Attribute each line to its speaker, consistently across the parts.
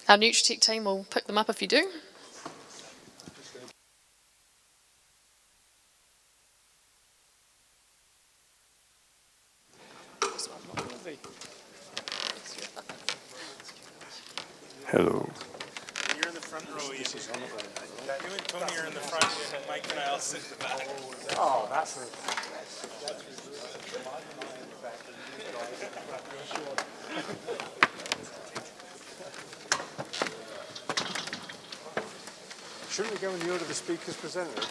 Speaker 1: Our Nutritech team will pick them up if you do.
Speaker 2: Hello.
Speaker 3: You're in the front row, Ian. You and Tony are in the front, and Mike and I'll sit in the back.
Speaker 2: Oh, that's it. Shouldn't we go in the order the speakers presented?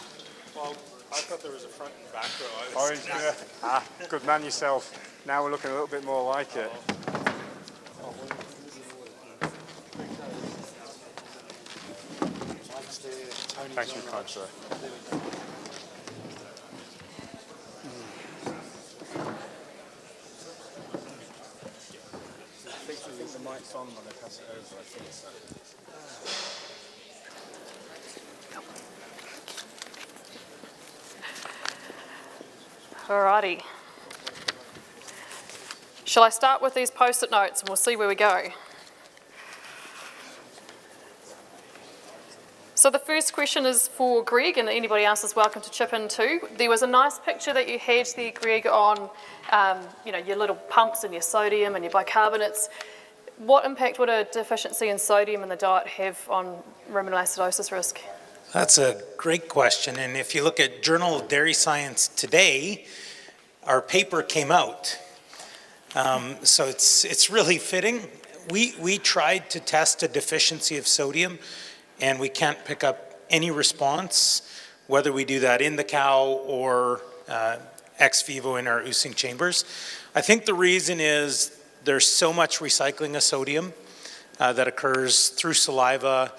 Speaker 3: Well, I thought there was a front and back row.
Speaker 2: Good man yourself. Now we're looking a little bit more like it. Thanks for your time, sir. The mic's on when I pass it over, I think so.
Speaker 1: Alrighty. Shall I start with these post-it notes and we'll see where we go? So the first question is for Greg, and anybody else is welcome to chip in too. There was a nice picture that you had there, Greg, on your little pumps and your sodium and your bicarbonates. What impact would a deficiency in sodium in the diet have on ruminant acidosis risk?
Speaker 4: That's a great question, and if you look at Journal of Dairy Science today, our paper came out. So it's really fitting. We tried to test a deficiency of sodium, and we can't pick up any response, whether we do that in the cow or ex vivo in our oosing chambers. I think the reason is there's so much recycling of sodium that occurs through saliva,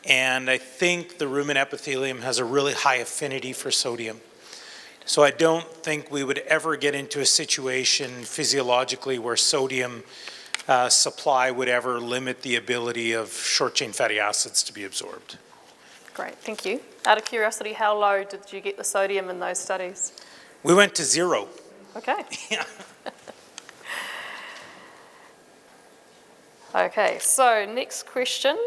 Speaker 4: and I think the rumen epithelium has a really high affinity for sodium. So I don't think we would ever get into a situation physiologically where sodium supply would ever limit the ability of short-chain fatty acids to be absorbed.
Speaker 1: Great, thank you. Out of curiosity, how low did you get the sodium in those studies?
Speaker 4: We went to 0.
Speaker 1: Okay.
Speaker 4: Yeah.
Speaker 1: Okay, so next question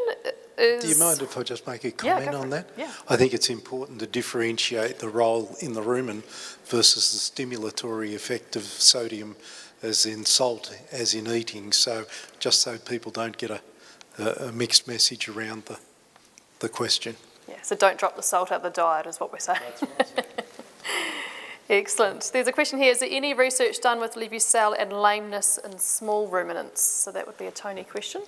Speaker 1: is...
Speaker 5: Do you mind if I just make a comment on that?
Speaker 1: Yeah.
Speaker 5: I think it's important to differentiate the role in the rumen versus the stimulatory effect of sodium as in salt, as in eating, so just so people don't get a mixed message around the question.
Speaker 1: Yeah, so don't drop the salt out of the diet is what we're saying. That's right. Excellent. There's a question here, is there any research done with Levusel and lameness in small ruminants? So that would be a Tony question.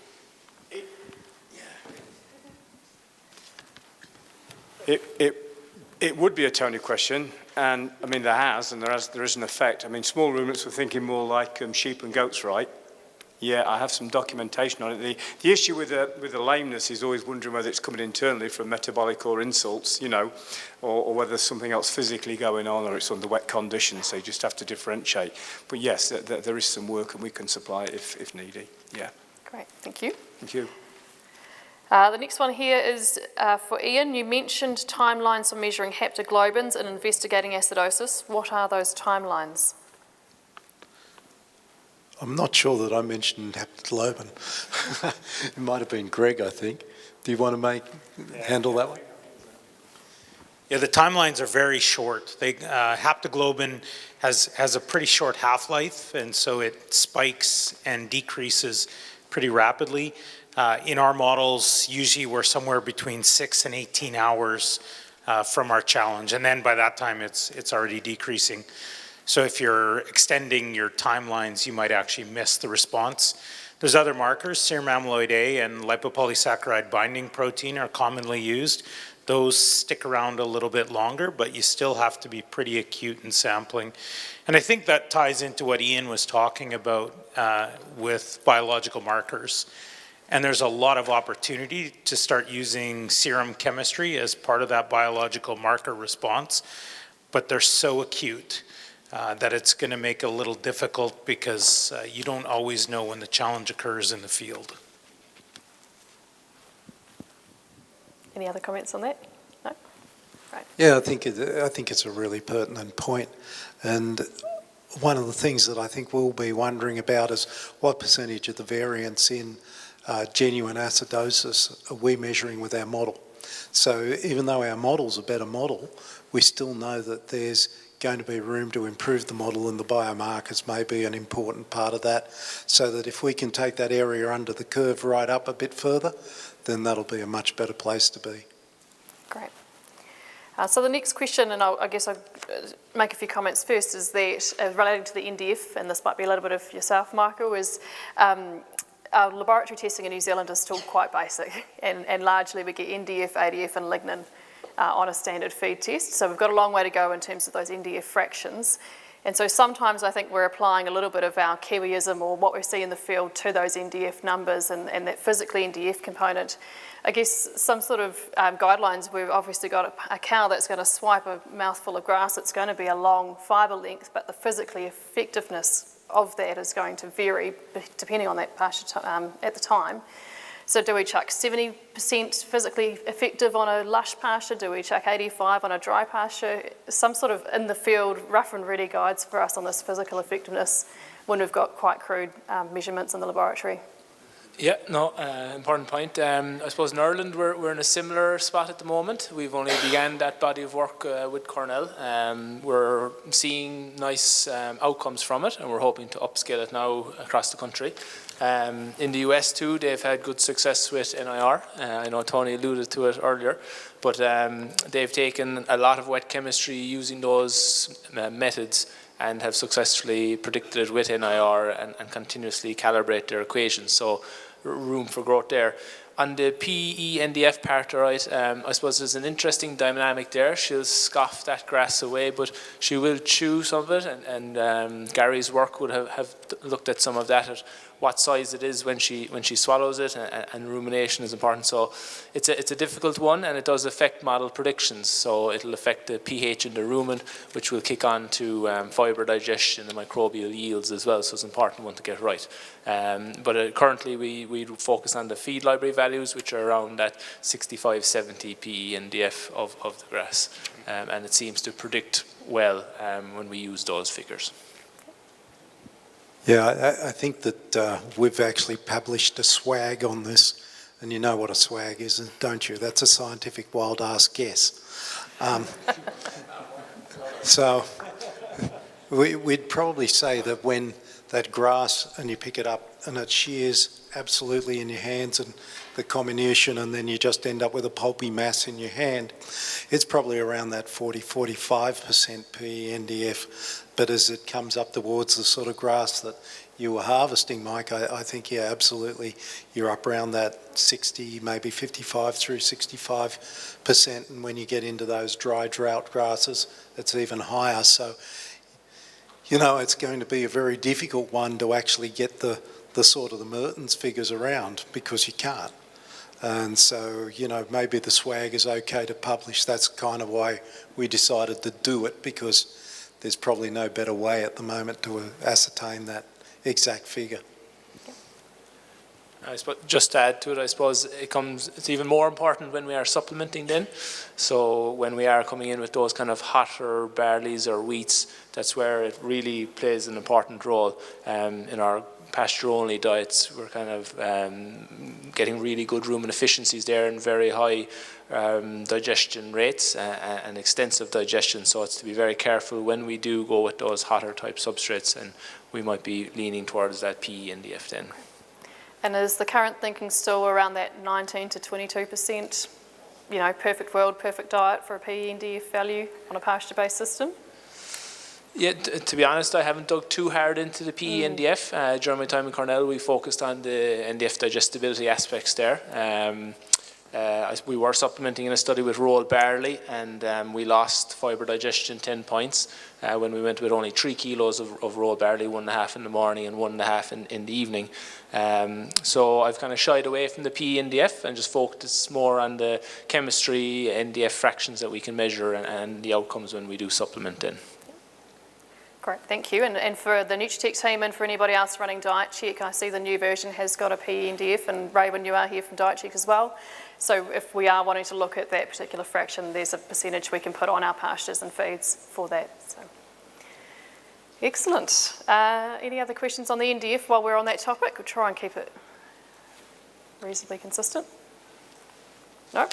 Speaker 2: It would be a Tony question, and I mean there is an effect. I mean small ruminants were thinking more like sheep and goats, right? Yeah, I have some documentation on it. The issue with the lameness is always wondering whether it's coming internally from metabolic or insults, or whether there's something else physically going on or it's under wet conditions, so you just have to differentiate. But yes, there is some work and we can supply it if needed, yeah.
Speaker 1: Great, thank you.
Speaker 2: Thank you.
Speaker 1: The next one here is for Ian. You mentioned timelines for measuring haptoglobins and investigating acidosis. What are those timelines?
Speaker 5: I'm not sure that I mentioned haptoglobin. It might have been Greg, I think. Do you want to handle that one?
Speaker 4: Yeah, the timelines are very short. Haptoglobin has a pretty short half-life, and so it spikes and decreases pretty rapidly. In our models, usually we're somewhere between 6 and 18 hours from our challenge, and then by that time it's already decreasing. So if you're extending your timelines, you might actually miss the response. There's other markers, serum amyloid A and lipopolysaccharide binding protein are commonly used. Those stick around a little bit longer, but you still have to be pretty acute in sampling. And I think that ties into what Ian was talking about with biological markers. And there's a lot of opportunity to start using serum chemistry as part of that biological marker response, but they're so acute that it's going to make it a little difficult because you don't always know when the challenge occurs in the field.
Speaker 1: Any other comments on that? No? Right.
Speaker 5: Yeah, I think it's a really pertinent point. And one of the things that I think we'll be wondering about is what percentage of the variance in genuine acidosis are we measuring with our model. So even though our model's a better model, we still know that there's going to be room to improve the model, and the biomarkers may be an important part of that, so that if we can take that area under the curve right up a bit further, then that'll be a much better place to be.
Speaker 1: Great. So the next question, and I guess I'll make a few comments first, is that relating to the NDF, and this might be a little bit of yourself, Michael, is our laboratory testing in New Zealand is still quite basic, and largely we get NDF, ADF and lignin on a standard feed test. So we've got a long way to go in terms of those NDF fractions. And so sometimes I think we're applying a little bit of our Kiwiism or what we see in the field to those NDF numbers and that physically NDF component. I guess some sort of guidelines, we've obviously got a cow that's going to swipe a mouthful of grass. It's going to be a long fibre length, but the physically effectiveness of that is going to vary depending on that pasture at the time. So do we chuck 70% physically effective on a lush pasture? Do we chuck 85 on a dry pasture? Some sort of in the field, rough and ready guides for us on this physical effectiveness when we've got quite crude measurements in the laboratory.
Speaker 6: Yeah, no, important point. I suppose in Ireland we're in a similar spot at the moment. We've only began that body of work with Cornell. We're seeing nice outcomes from it, and we're hoping to upscale it now across the country. In the US too, they've had good success with NIR. I know Tony alluded to it earlier, but they've taken a lot of wet chemistry using those methods and have successfully predicted it with NIR and continuously calibrate their equations. So room for growth there. On the PE NDF part, right, I suppose there's an interesting dynamic there. She'll scoff that grass away, but she will chew some of it, and Gary's work would have looked at some of that, at what size it is when she swallows it, and rumination is important. So it's a difficult one, and it does affect model predictions. So it'll affect the pH in the rumen, which will kick on to fibre digestion and microbial yields as well. So it's an important one to get right. But currently we focus on the feed library values, which are around that 65-70 PE NDF of the grass, and it seems to predict well when we use those figures.
Speaker 5: Yeah, I think that we've actually published a swag on this, and you know what a swag is, don't you? That's a scientific wild ass guess. So we'd probably say that when that grass and you pick it up and it shears absolutely in your hands and the comminution, and then you just end up with a pulpy mass in your hand, it's probably around that 40-45% PE NDF. But as it comes up towards the sort of grass that you were harvesting, Mike, I think, yeah, absolutely, you're up around that 60, maybe 55 through 65%. And when you get into those dry drought grasses, it's even higher. So, you know, it's going to be a very difficult one to actually get the sort of the Mertens figures around, because you can't. And so, you know, maybe the swag is okay to publish. That's kind of why we decided to do it, because there's probably no better way at the moment to ascertain that exact figure.
Speaker 6: I suppose, just to add to it, I suppose it's even more important when we are supplementing then. So when we are coming in with those kind of hotter barleys or wheats, that's where it really plays an important role. In our pasture-only diets, we're kind of getting really good rumen efficiencies there and very high digestion rates and extensive digestion. So it's to be very careful when we do go with those hotter type substrates, and we might be leaning towards that PE NDF then.
Speaker 1: And is the current thinking still around that 19 to 22%, you know, perfect world, perfect diet for a PE NDF value on a pasture-based system?
Speaker 6: Yeah, to be honest, I haven't dug too hard into the PE NDF. During my time in Cornell, we focused on the NDF digestibility aspects there. We were supplementing in a study with rolled barley, and we lost fibre digestion 10 points when we went with only 3 kilos of rolled barley, 1.5 in the morning and 1.5 in the evening. So I've kind of shied away from the PE NDF and just focused more on the chemistry, NDF fractions that we can measure, and the outcomes when we do supplement in.
Speaker 1: Great, thank you. And for the Nutritech team and for anybody else running Diet Check, I see the new version has got a PE NDF, and Raven, you are here from Diet Check as well. So if we are wanting to look at that particular fraction, there's a percentage we can put on our pastures and feeds for that. So. Excellent. Any other questions on the NDF while we're on that topic? We'll try and keep it reasonably consistent? No.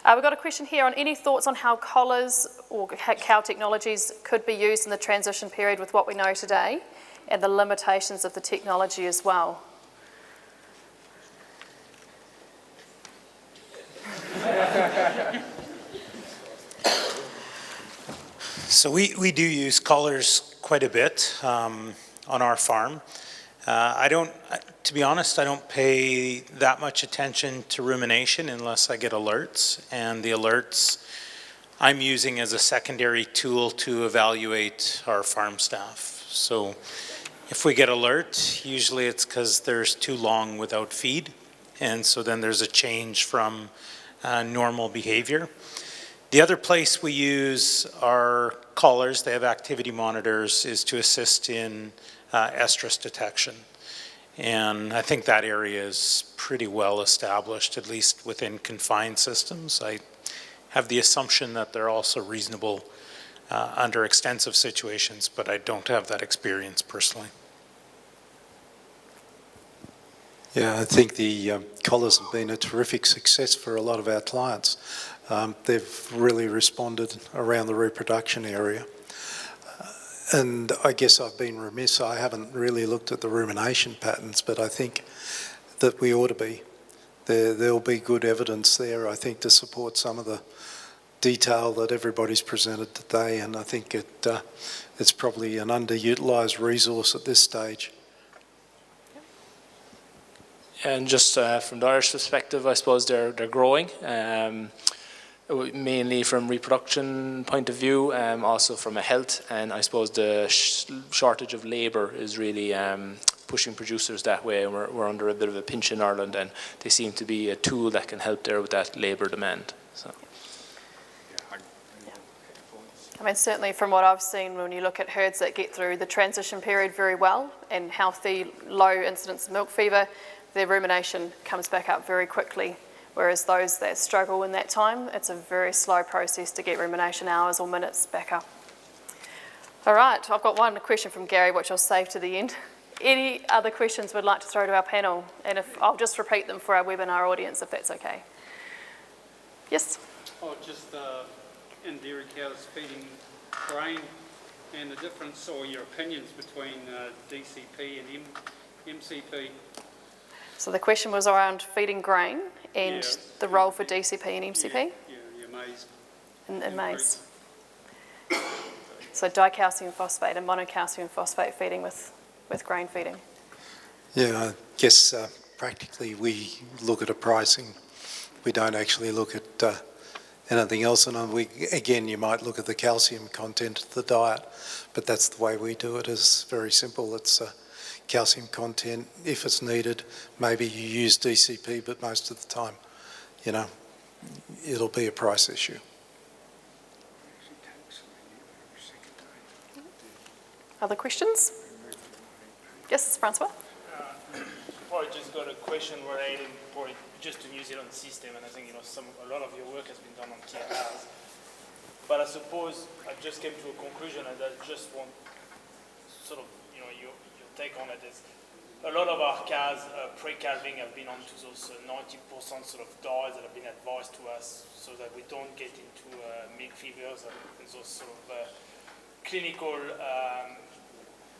Speaker 1: We've got a question here on any thoughts on how collars or cow technologies could be used in the transition period with what we know today and the limitations of the technology as well.
Speaker 4: So we do use collars quite a bit on our farm. To be honest, I don't pay that much attention to rumination unless I get alerts, and the alerts I'm using as a secondary tool to evaluate our farm staff. So if we get alert, usually it's because there's too long without feed, and so then there's a change from normal behavior. The other place we use our collars, they have activity monitors, is to assist in estrus detection. And I think that area is pretty well established, at least within confined systems. I have the assumption that they're also reasonable under extensive situations, but I don't have that experience personally.
Speaker 5: Yeah, I think the collars have been a terrific success for a lot of our clients. They've really responded around the reproduction area. And I guess I've been remiss, I haven't really looked at the rumination patterns, but I think that we ought to be. There'll be good evidence there, I think, to support some of the detail that everybody's presented today, and I think it's probably an underutilised resource at this stage.
Speaker 6: And just from the Irish perspective, I suppose they're growing. Mainly from reproduction point of view, also from a health, and I suppose the shortage of labour is really pushing producers that way. We're under a bit of a pinch in Ireland, and they seem to be a tool that can help there with that labour demand. So.
Speaker 1: I mean, certainly from what I've seen, when you look at herds that get through the transition period very well and healthy, low incidence of milk fever, their rumination comes back up very quickly. Whereas those that struggle in that time, it's a very slow process to get rumination hours or minutes back up. All right, I've got one question from Gary, which I'll save to the end. Any other questions we'd like to throw to our panel? And if I'll just repeat them for our webinar audience, if that's okay. Yes?
Speaker 7: Oh, just in dairy cows feeding grain and the difference or your opinions between DCP and MCP.
Speaker 1: So the question was around feeding grain and the role for DCP and MCP?
Speaker 7: Yeah, maize.
Speaker 1: In maize. So dicalcium phosphate and monocalcium phosphate feeding with grain feeding.
Speaker 5: Yeah, I guess practically we look at a pricing. We don't actually look at anything else. And again, you might look at the calcium content of the diet, but that's the way we do it. It's very simple. It's calcium content. If it's needed, maybe you use DCP, but most of the time, you know, it'll be a price issue.
Speaker 1: Other questions? Yes, Francois?
Speaker 8: I just got a question relating just to New Zealand system, and I think a lot of your work has been done on TMRs. But I suppose I just came to a conclusion, and I just want sort of your take on it. Is a lot of our cows pre-calving have been onto those 90% sort of diets that have been advised to us, so that we don't get into milk fevers and those sort of clinical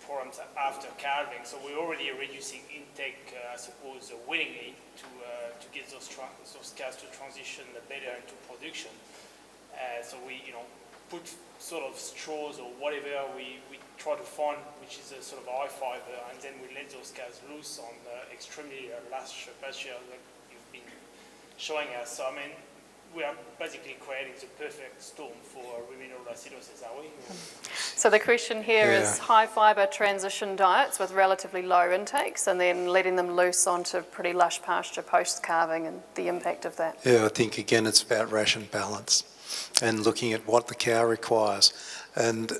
Speaker 8: problems after calving. So we're already reducing intake, I suppose, willingly to get those cows to transition better into production. So we, put sort of straws or whatever we try to find, which is a sort of high fiber, and then we let those cows loose on extremely lush pasture like you've been showing us. So I mean, we are basically creating the perfect storm for ruminal acidosis, are we?
Speaker 1: So the question here is high fibre transition diets with relatively low intakes and then letting them loose onto pretty lush pasture post-calving and the impact of that.
Speaker 5: Yeah, I think again it's about ration balance and looking at what the cow requires. And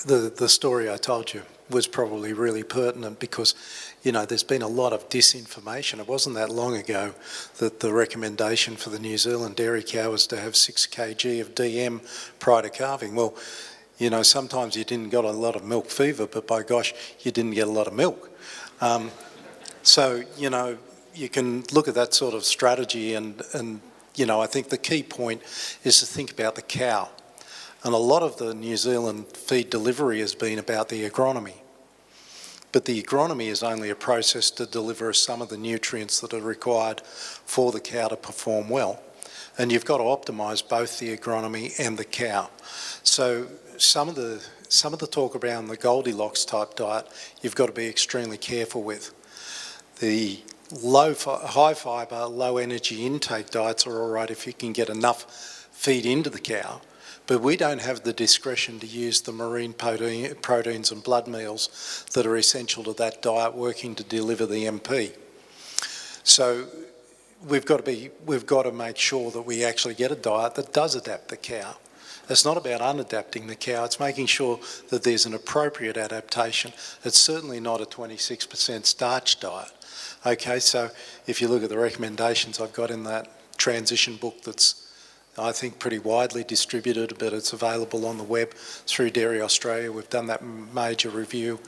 Speaker 5: the story I told you was probably really pertinent because, there's been a lot of disinformation. It wasn't that long ago that the recommendation for the New Zealand dairy cow was to have 6 kg of DM prior to calving. Well, sometimes you didn't get a lot of milk fever, but by gosh, you didn't get a lot of milk. So, you can look at that sort of strategy and you know, I think the key point is to think about the cow. And a lot of the New Zealand feed delivery has been about the agronomy. But the agronomy is only a process to deliver some of the nutrients that are required for the cow to perform well. And you've got to optimise both the agronomy and the cow. So some of the talk around the Goldilocks type diet, you've got to be extremely careful with. The high fibre, low energy intake diets are all right if you can get enough feed into the cow, but we don't have the discretion to use the marine proteins and blood meals that are essential to that diet working to deliver the MP. So we've got to make sure that we actually get a diet that does adapt the cow. It's not about unadapting the cow, it's making sure that there's an appropriate adaptation. It's certainly not a 26% starch diet. Okay, so if you look at the recommendations I've got in that transition book that's, I think, pretty widely distributed, but it's available on the web through Dairy Australia. We've done that major review,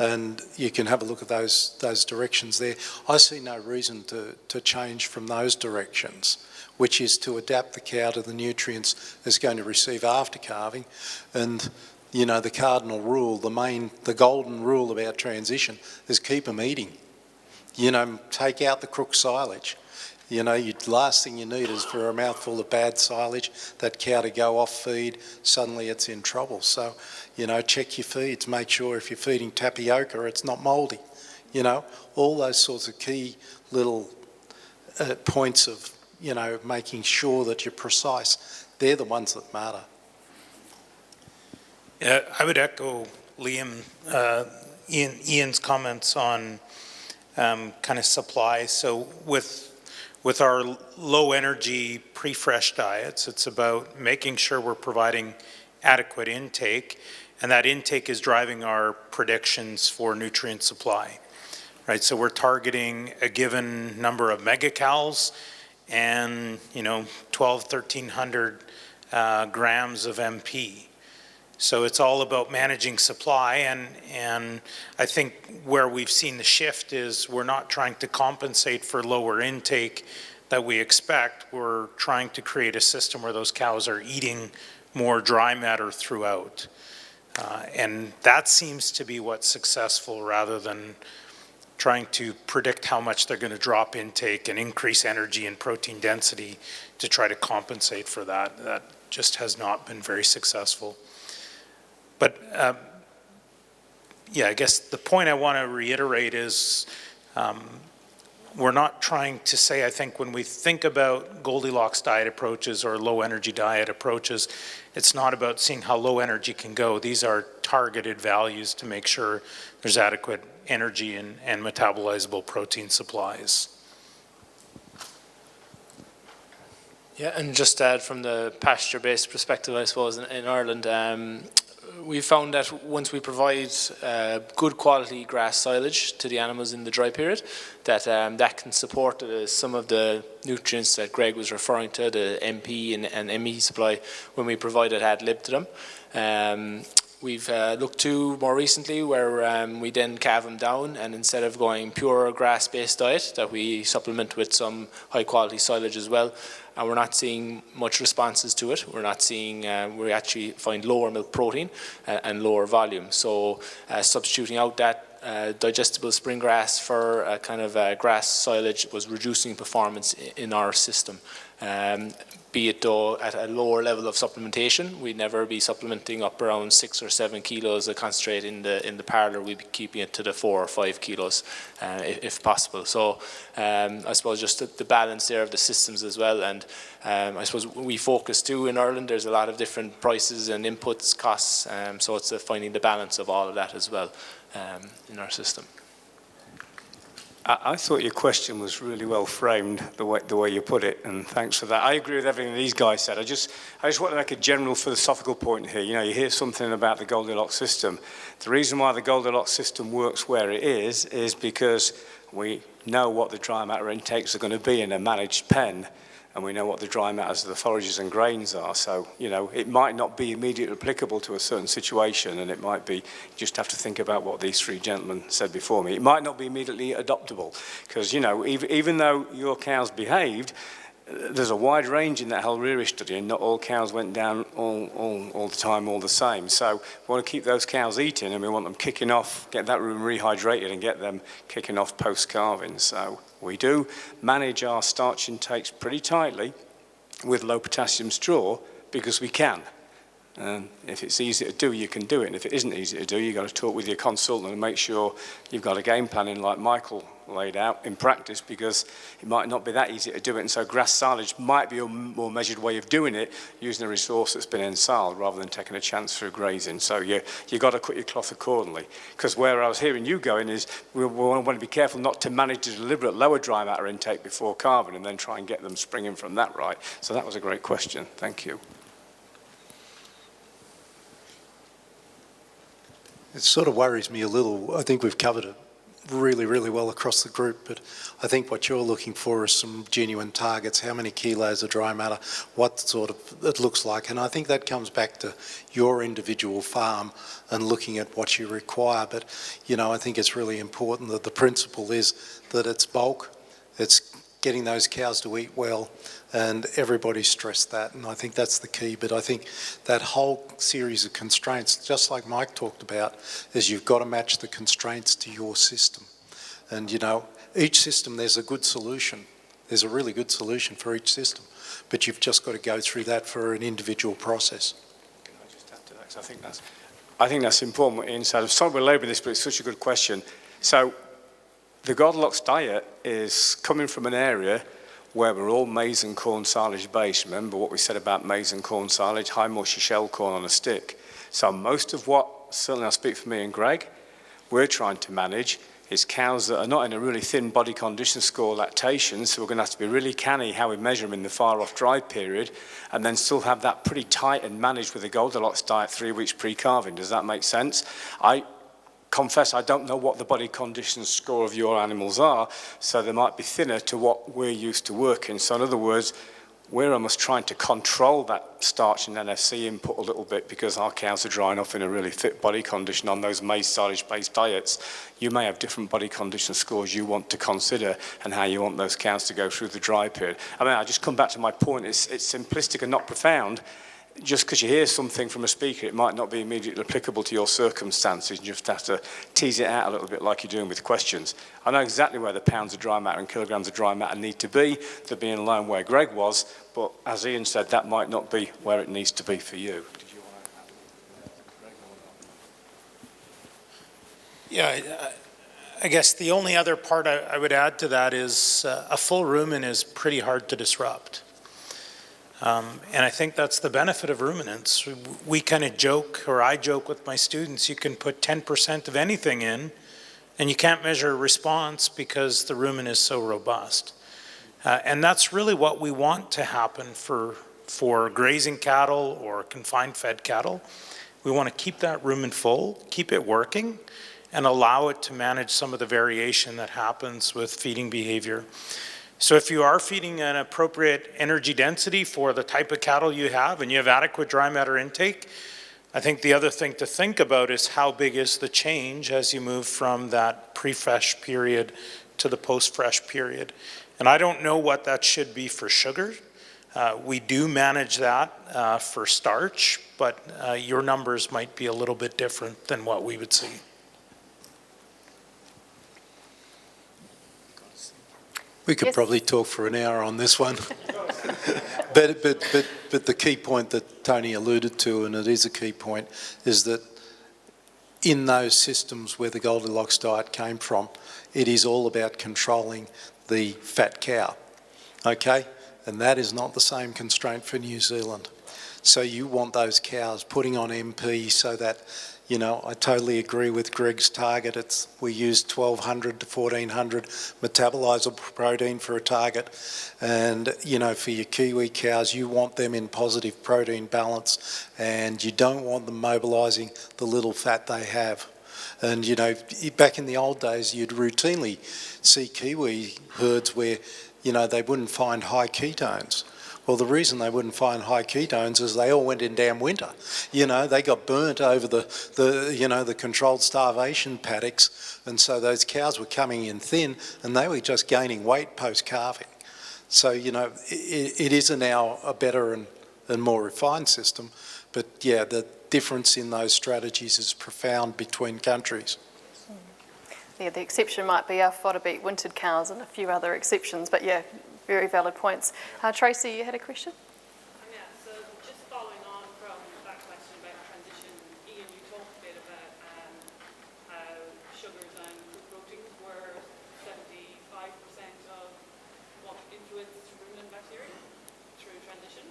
Speaker 5: and you can have a look at those directions there. I see no reason to change from those directions, which is to adapt the cow to the nutrients it's going to receive after calving. And you know, the cardinal rule, the golden rule about transition is keep them eating. You know, take out the crook silage. You know, last thing you need is for a mouthful of bad silage, that cow to go off feed, suddenly it's in trouble. So, you know, check your feeds, make sure if you're feeding tapioca it's not mouldy. You know, all those sorts of key little points of, you know, making sure that you're precise, they're the ones that matter.
Speaker 4: Yeah, I would echo Liam, Ian's comments on kind of supply. So with our low energy pre-fresh diets, it's about making sure we're providing adequate intake, and that intake is driving our predictions for nutrient supply, right? So we're targeting a given number of megacals and, you know, 1,300 grams of MP. So it's all about managing supply, and I think where we've seen the shift is we're not trying to compensate for lower intake that we expect. We're trying to create a system where those cows are eating more dry matter throughout. And that seems to be what's successful, rather than trying to predict how much they're going to drop intake and increase energy and protein density to try to compensate for that. That just has not been very successful. But yeah, I guess the point I want to reiterate is we're not trying to say, I think when we think about Goldilocks diet approaches or low energy diet approaches, it's not about seeing how low energy can go. These are targeted values to make sure there's adequate energy and metabolizable protein supplies.
Speaker 6: Yeah, and just to add from the pasture-based perspective, I suppose, in Ireland, we found that once we provide good quality grass silage to the animals in the dry period, that that can support some of the nutrients that Greg was referring to, the MP and ME supply, when we provide it ad lib to them. We've looked to more recently where we then calve them down, and instead of going pure grass-based diet, that we supplement with some high-quality silage as well. And we're not seeing much responses to it. We're not seeing, we actually find lower milk protein and lower volume. So substituting out that digestible spring grass for a kind of grass silage was reducing performance in our system. Be it though at a lower level of supplementation, we'd never be supplementing up around 6 or 7 kilos of concentrate in the parlour. We'd be keeping it to the 4 or 5 kilos if possible. So I suppose just the balance there of the systems as well. And I suppose we focus too in Ireland, there's a lot of different prices and inputs, costs. So it's finding the balance of all of that as well in our system.
Speaker 2: I thought your question was really well framed, the way you put it, and thanks for that. I agree with everything these guys said. I just want to make a general philosophical point here. You know, you hear something about the Goldilocks system. The reason why the Goldilocks system works where it is because we know what the dry matter intakes are going to be in a managed pen, and we know what the dry matters of the forages and grains are. So, you know, it might not be immediately applicable to a certain situation, and it might be, you just have to think about what these three gentlemen said before me. It might not be immediately adoptable, because, you know, even though your cows behaved, there's a wide range in that Hell-Rearish study, and not all cows went down all the time, all the same. So we want to keep those cows eating, and we want them kicking off, get that rumen rehydrated and get them kicking off post-calving. So we do manage our starch intakes pretty tightly with low potassium straw because we can. And if it's easy to do, you can do it. And if it isn't easy to do, you've got to talk with your consultant and make sure you've got a game plan in like Michael laid out in practice, because it might not be that easy to do it. And so grass silage might be a more measured way of doing it, using a resource that's been ensiled rather than taking a chance through grazing. So you've got to cut your cloth accordingly. Because where I was hearing you going is we want to be careful not to manage a deliberate lower dry matter intake before calving and then try and get them springing from that right. So that was a great question. Thank you.
Speaker 5: It sort of worries me a little. I think we've covered it really, really well across the group, but I think what you're looking for is some genuine targets, how many kilos of dry matter, what sort of it looks like. And I think that comes back to your individual farm and looking at what you require. But, you know, I think it's really important that the principle is that it's bulk, it's getting those cows to eat well, and everybody stressed that, and I think that's the key. But I think that whole series of constraints, just like Mike talked about, is you've got to match the constraints to your system. And, you know, each system, there's a good solution. There's a really good solution for each system, but you've just got to go through that for an individual process.
Speaker 2: Can I just add to that? 'Cause I think that's important what Ian said. I'm sorry we're labouring this, but it's such a good question. So the Goldilocks diet is coming from an area where we're all maize and corn silage based. Remember what we said about maize and corn silage, high mushy shell corn on a stick. So most of what, certainly I'll speak for me and Greg, we're trying to manage is cows that are not in a really thin body condition score lactation, so we're going to have to be really canny how we measure them in the far off dry period, and then still have that pretty tight and managed with the Goldilocks diet 3 weeks pre-calving. Does that make sense? I confess I don't know what the body condition score of your animals are, so they might be thinner to what we're used to working. So in other words, we're almost trying to control that starch and NFC input a little bit because our cows are drying off in a really fit body condition on those maize silage based diets. You may have different body condition scores you want to consider and how you want those cows to go through the dry period. I mean, I just come back to my point, it's simplistic and not profound. Just because you hear something from a speaker, it might not be immediately applicable to your circumstances. You just have to tease it out a little bit like you're doing with questions. I know exactly where the pounds of dry matter and kilograms of dry matter need to be to be in line where Greg was, but as Ian said, that might not be where it needs to be for you. Did you want to add?
Speaker 4: Yeah, I guess the only other part I would add to that is a full rumen is pretty hard to disrupt. And I think that's the benefit of ruminants. We kind of joke, or I joke with my students, you can put 10% of anything in and you can't measure a response because the rumen is so robust. And that's really what we want to happen for grazing cattle or confined fed cattle. We want to keep that rumen full, keep it working, and allow it to manage some of the variation that happens with feeding behavior. So if you are feeding an appropriate energy density for the type of cattle you have and you have adequate dry matter intake, I think the other thing to think about is how big is the change as you move from that pre-fresh period to the post-fresh period. And I don't know what that should be for sugar. We do manage that for starch, but your numbers might be a little bit different than what we would see.
Speaker 5: We could probably talk for an hour on this one. but the key point that Tony alluded to, and it is a key point, is that in those systems where the Goldilocks diet came from, it is all about controlling the fat cow, okay? And that is not the same constraint for New Zealand. So you want those cows putting on MP so that, you know, I totally agree with Greg's target. We use 1,200 to 1,400 metabolizable protein for a target. And, you know, for your Kiwi cows, you want them in positive protein balance and you don't want them mobilising the little fat they have. And, you know, back in the old days, you'd routinely see kiwi herds where, you know, they wouldn't find high ketones. Well, the reason they wouldn't find high ketones is they all went in damn winter. You know, they got burnt over the controlled starvation paddocks, and so those cows were coming in thin, and they were just gaining weight post-calving. So, you know, it is now a better and more refined system, but yeah, the difference in those strategies is profound between countries.
Speaker 1: Yeah, the exception might be our fodder beet wintered cows and a few other exceptions, but yeah, very valid points. Tracy, you had a question?
Speaker 9: Yeah, so just following on from that question about transition, Ian, you talked a bit about how sugars and fruit proteins were 75% of what influenced ruminant bacteria through transition.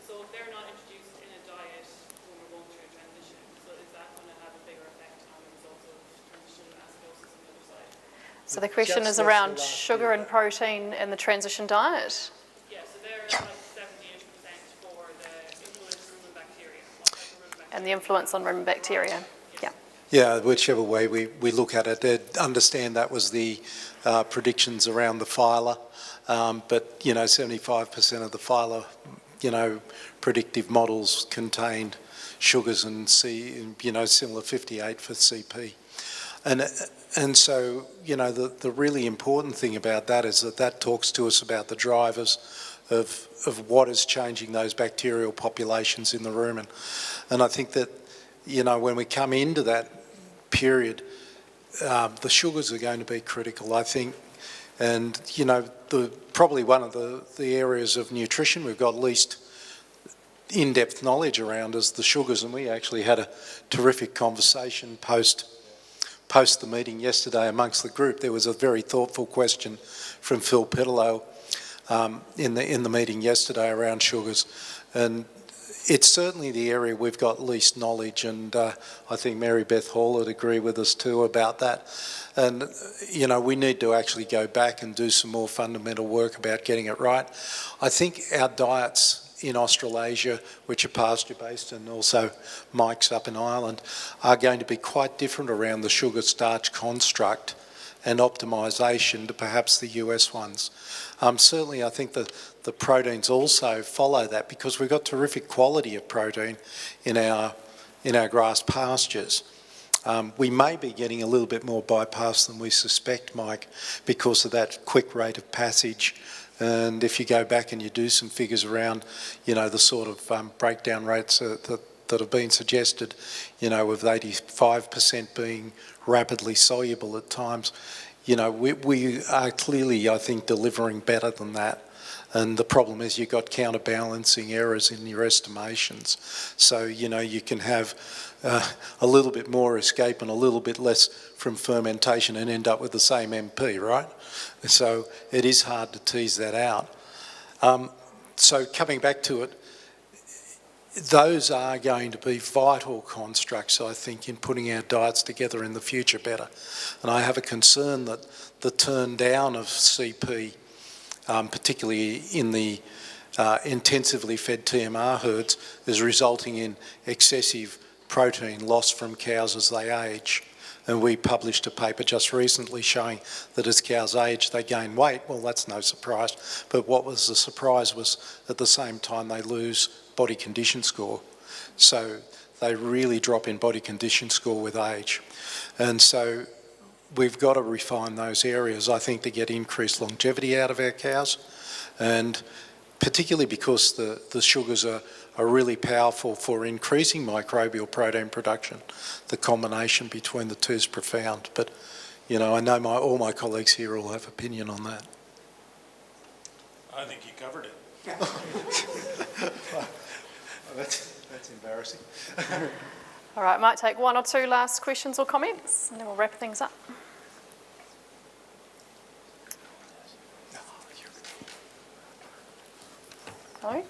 Speaker 9: So if they're not introduced in a diet when we're going through a transition, so is that going to have a bigger effect on the results of transition acidosis on the other side?
Speaker 1: So the question is around sugar and protein in the transition diet.
Speaker 9: Yeah, so they're like 70-ish% for the influence rumen bacteria. What type of rumen bacteria?
Speaker 1: And the influence on rumen bacteria. Yeah.
Speaker 5: Yeah, whichever way we look at it, they'd understand that was the predictions around the phyla, but, you know, 75% of the phyla, you know, predictive models contained sugars and you know, similar 58 for CP. And so, you know, the really important thing about that is that talks to us about the drivers of what is changing those bacterial populations in the rumen. And I think that, you know, when we come into that period, the sugars are going to be critical, I think. And, you know, probably one of the areas of nutrition we've got least in-depth knowledge around is the sugars, and we actually had a terrific conversation post the meeting yesterday amongst the group. There was a very thoughtful question from Phil Petillo in the meeting yesterday around sugars, and it's certainly the area we've got least knowledge, and I think Mary Beth Hall would agree with us too about that. And, you know, we need to actually go back and do some more fundamental work about getting it right. I think our diets in Australasia, which are pasture-based, and also Mike's up in Ireland, are going to be quite different around the sugar-starch construct and optimisation to perhaps the US ones. Certainly I think the proteins also follow that, because we've got terrific quality of protein in our grass pastures. We may be getting a little bit more bypass than we suspect, Mike, because of that quick rate of passage. And if you go back and you do some figures around, you know, the sort of breakdown rates that have been suggested, you know, with 85% being rapidly soluble at times, you know, we are clearly, I think, delivering better than that. And the problem is you've got counterbalancing errors in your estimations. So, you know, you can have a little bit more escape and a little bit less from fermentation and end up with the same MP, right? So it is hard to tease that out. So coming back to it, those are going to be vital constructs, I think, in putting our diets together in the future better. And I have a concern that the turn down of CP, particularly in the intensively fed TMR herds, is resulting in excessive protein loss from cows as they age. And we published a paper just recently showing that as cows age, they gain weight. Well, that's no surprise. But what was the surprise was at the same time they lose body condition score. So they really drop in body condition score with age. And so we've got to refine those areas, I think, to get increased longevity out of our cows. And particularly because the sugars are really powerful for increasing microbial protein production. The combination between the two is profound. But, you know, I know all my colleagues here will have opinion on that.
Speaker 3: I think you covered it.
Speaker 5: That's embarrassing.
Speaker 1: All right, might take one or two last questions or comments, and then we'll wrap things up. No?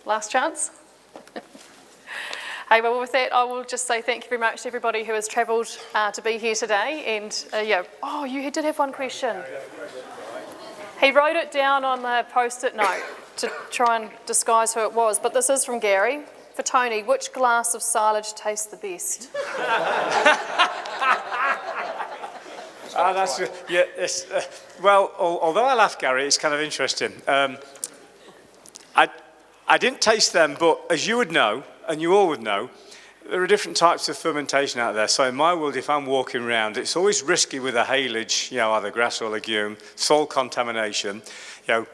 Speaker 1: Last chance? Hey, well, with that, I will just say thank you very much to everybody who has travelled to be here today. And, yeah, oh, you did have one question. He wrote it down on the post-it note to try and disguise who it was, but this is from Gary. For Tony, which glass of silage tastes the best?
Speaker 2: That's yeah. Well, although I laugh, Gary, it's kind of interesting. I didn't taste them, but as you would know, and you all would know, there are different types of fermentation out there. So in my world, if I'm walking around, it's always risky with a haylage, either grass or legume, soil contamination.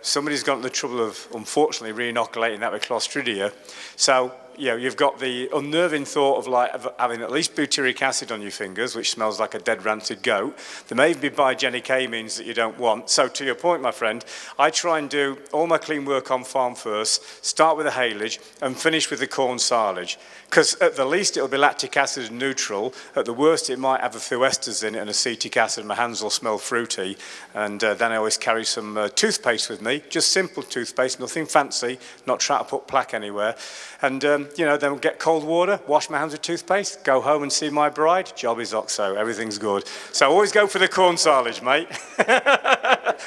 Speaker 2: Somebody's gone to the trouble of, unfortunately, re-inoculating that with Clostridia. So, you've got the unnerving thought of having at least butyric acid on your fingers, which smells like a dead rancid goat. There may even be biogenic amines that you don't want. So to your point, my friend, I try and do all my clean work on farm first, start with the haylage and finish with the corn silage. Because at the least it'll be lactic acid neutral. At the worst it might have a few esters in it and acetic acid. My hands will smell fruity. And then I always carry some toothpaste with me, just simple toothpaste, nothing fancy, not trying to put plaque anywhere. And then get cold water, wash my hands with toothpaste, go home and see my bride. Job is OXO, everything's good. So always go for the corn silage, mate.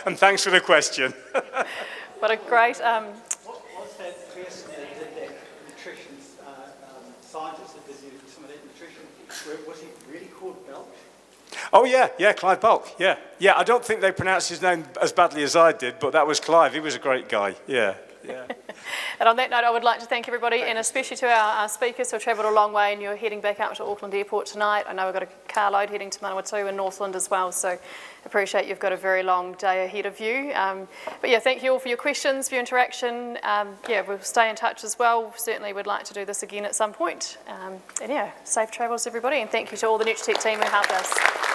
Speaker 2: And thanks for the question.
Speaker 1: What a great...
Speaker 10: What's that person that did that nutrition scientist that did some of that nutrition, was he really called Belch?
Speaker 2: Oh yeah, Clive Bulk, yeah. I don't think they pronounced his name as badly as I did, but that was Clive, he was a great guy, yeah.
Speaker 1: And on that note, I would like to thank everybody, and especially to our speakers who have travelled a long way and you're heading back up to Auckland Airport tonight. I know we've got a carload heading to Manawatu and Northland as well, so appreciate you've got a very long day ahead of you. But yeah, thank you all for your questions, for your interaction. We'll stay in touch as well. Certainly would like to do this again at some point. And yeah, safe travels everybody, and thank you to all the Nutritech team who helped us.